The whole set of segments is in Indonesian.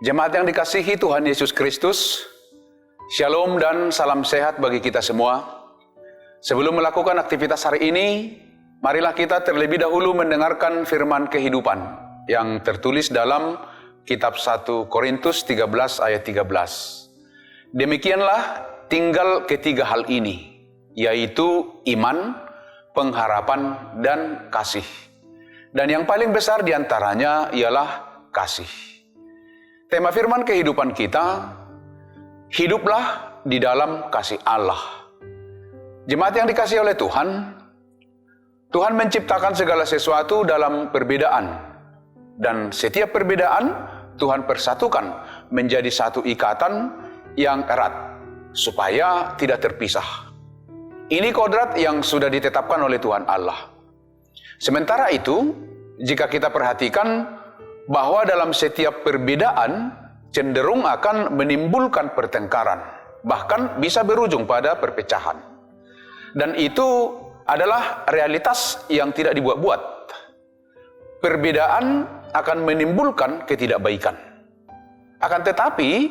Jemaat yang dikasihi Tuhan Yesus Kristus, Shalom dan salam sehat bagi kita semua. Sebelum melakukan aktivitas hari ini, marilah kita terlebih dahulu mendengarkan firman kehidupan yang tertulis dalam kitab 1 Korintus 13 ayat 13. Demikianlah tinggal ketiga hal ini, yaitu iman, pengharapan, dan kasih. Dan yang paling besar diantaranya ialah kasih. Tema firman kehidupan kita, hiduplah di dalam kasih Allah. Jemaat yang dikasihi oleh Tuhan, Tuhan menciptakan segala sesuatu dalam perbedaan. Dan setiap perbedaan Tuhan persatukan menjadi satu ikatan yang erat, supaya tidak terpisah. Ini kodrat yang sudah ditetapkan oleh Tuhan Allah. Sementara itu, jika kita perhatikan bahwa dalam setiap perbedaan cenderung akan menimbulkan pertengkaran, bahkan bisa berujung pada perpecahan. Dan itu adalah realitas yang tidak dibuat-buat. Perbedaan akan menimbulkan ketidakbaikan. Akan tetapi,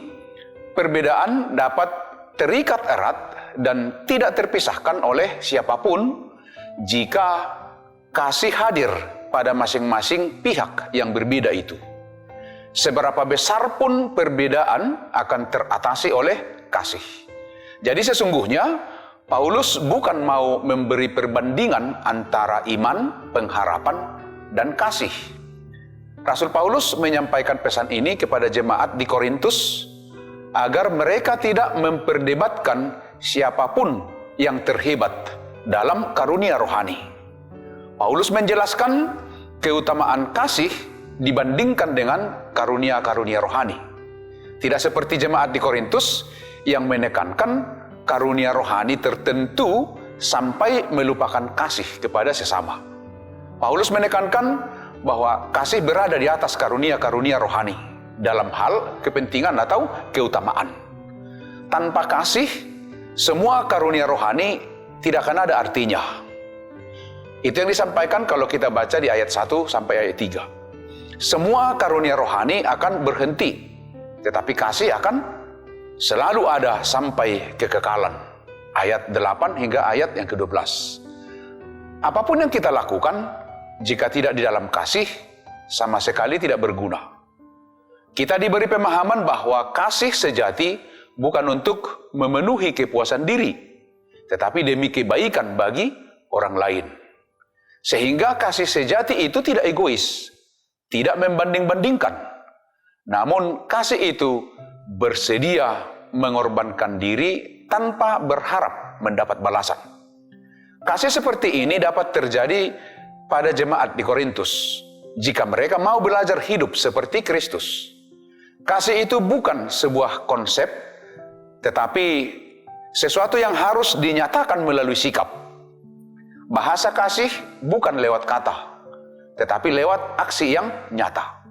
perbedaan dapat terikat erat dan tidak terpisahkan oleh siapapun jika kasih hadir pada masing-masing pihak yang berbeda itu. Seberapa besar pun perbedaan akan teratasi oleh kasih. Jadi sesungguhnya Paulus bukan mau memberi perbandingan antara iman, pengharapan, dan kasih. Rasul Paulus menyampaikan pesan ini kepada jemaat di Korintus agar mereka tidak memperdebatkan siapapun yang terhebat dalam karunia rohani. Paulus menjelaskan keutamaan kasih dibandingkan dengan karunia-karunia rohani. Tidak seperti jemaat di Korintus yang menekankan karunia rohani tertentu sampai melupakan kasih kepada sesama. Paulus menekankan bahwa kasih berada di atas karunia-karunia rohani dalam hal kepentingan atau keutamaan. Tanpa kasih, semua karunia rohani tidak akan ada artinya. Itu yang disampaikan kalau kita baca di ayat 1 sampai ayat 3. Semua karunia rohani akan berhenti, tetapi kasih akan selalu ada sampai kekekalan. Ayat 8 hingga ayat yang ke-12. Apapun yang kita lakukan, jika tidak di dalam kasih, sama sekali tidak berguna. Kita diberi pemahaman bahwa kasih sejati bukan untuk memenuhi kepuasan diri, tetapi demi kebaikan bagi orang lain. Sehingga kasih sejati itu tidak egois, tidak membanding-bandingkan. Namun kasih itu bersedia mengorbankan diri tanpa berharap mendapat balasan. Kasih seperti ini dapat terjadi pada jemaat di Korintus jika mereka mau belajar hidup seperti Kristus. Kasih itu bukan sebuah konsep, tetapi sesuatu yang harus dinyatakan melalui sikap. Bahasa kasih bukan lewat kata, tetapi lewat aksi yang nyata.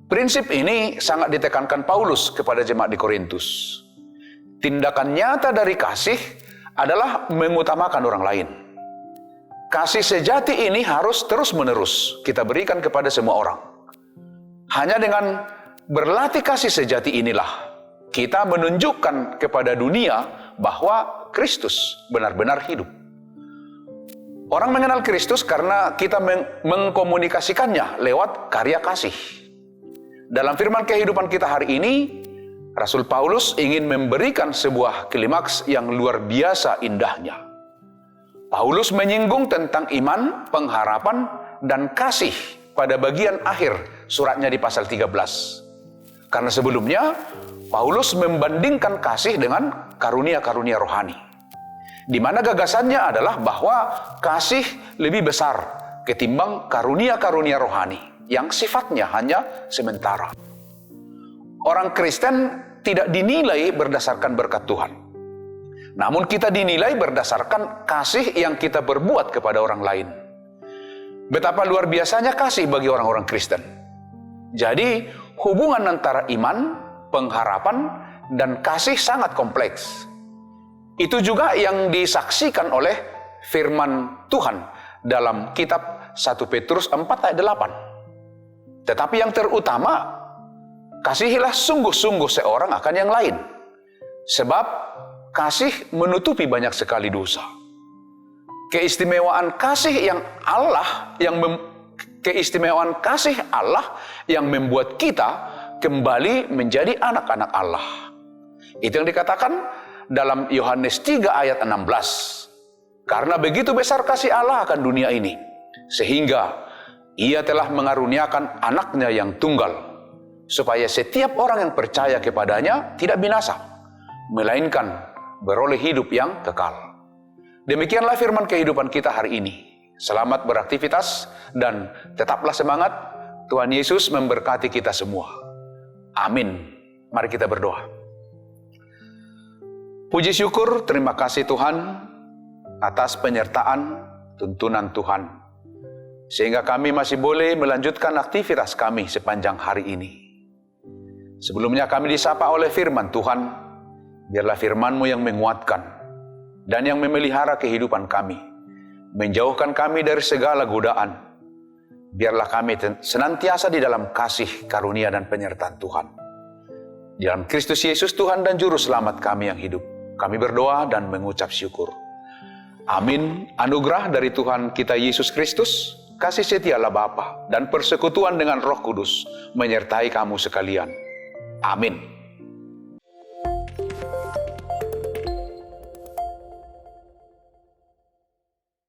Prinsip ini sangat ditekankan Paulus kepada jemaat di Korintus. Tindakan nyata dari kasih adalah mengutamakan orang lain. Kasih sejati ini harus terus-menerus kita berikan kepada semua orang. Hanya dengan berlatih kasih sejati inilah kita menunjukkan kepada dunia bahwa Kristus benar-benar hidup. Orang mengenal Kristus karena kita mengkomunikasikannya lewat karya kasih. Dalam firman kehidupan kita hari ini, Rasul Paulus ingin memberikan sebuah klimaks yang luar biasa indahnya. Paulus menyinggung tentang iman, pengharapan, dan kasih pada bagian akhir suratnya di pasal 13. Karena sebelumnya, Paulus membandingkan kasih dengan karunia-karunia rohani, di mana gagasannya adalah bahwa kasih lebih besar ketimbang karunia-karunia rohani yang sifatnya hanya sementara. Orang Kristen tidak dinilai berdasarkan berkat Tuhan, namun kita dinilai berdasarkan kasih yang kita berbuat kepada orang lain. Betapa luar biasanya kasih bagi orang-orang Kristen. Jadi, hubungan antara iman, pengharapan, dan kasih sangat kompleks. Itu juga yang disaksikan oleh firman Tuhan dalam kitab 1 Petrus 4 ayat 8. Tetapi yang terutama, kasihilah sungguh-sungguh seorang akan yang lain, sebab kasih menutupi banyak sekali dosa. Keistimewaan kasih Allah yang membuat kita kembali menjadi anak-anak Allah. Itu yang dikatakan dalam Yohanes 3 ayat 16. Karena begitu besar kasih Allah akan dunia ini, sehingga Ia telah mengaruniakan anaknya yang tunggal, supaya setiap orang yang percaya kepadanya tidak binasa, melainkan beroleh hidup yang kekal. Demikianlah firman kehidupan kita hari ini. Selamat beraktivitas dan tetaplah semangat. Tuhan Yesus memberkati kita semua. Amin. Mari kita berdoa. Puji syukur, terima kasih Tuhan atas penyertaan, tuntunan Tuhan, sehingga kami masih boleh melanjutkan aktivitas kami sepanjang hari ini. Sebelumnya kami disapa oleh firman Tuhan. Biarlah firman-Mu yang menguatkan dan yang memelihara kehidupan kami, menjauhkan kami dari segala godaan. Biarlah kami senantiasa di dalam kasih, karunia, dan penyertaan Tuhan. Di dalam Kristus Yesus Tuhan dan Juru Selamat kami yang hidup, kami berdoa dan mengucap syukur. Amin. Anugerah dari Tuhan kita Yesus Kristus, kasih setia Allah Bapa, dan persekutuan dengan Roh Kudus menyertai kamu sekalian. Amin.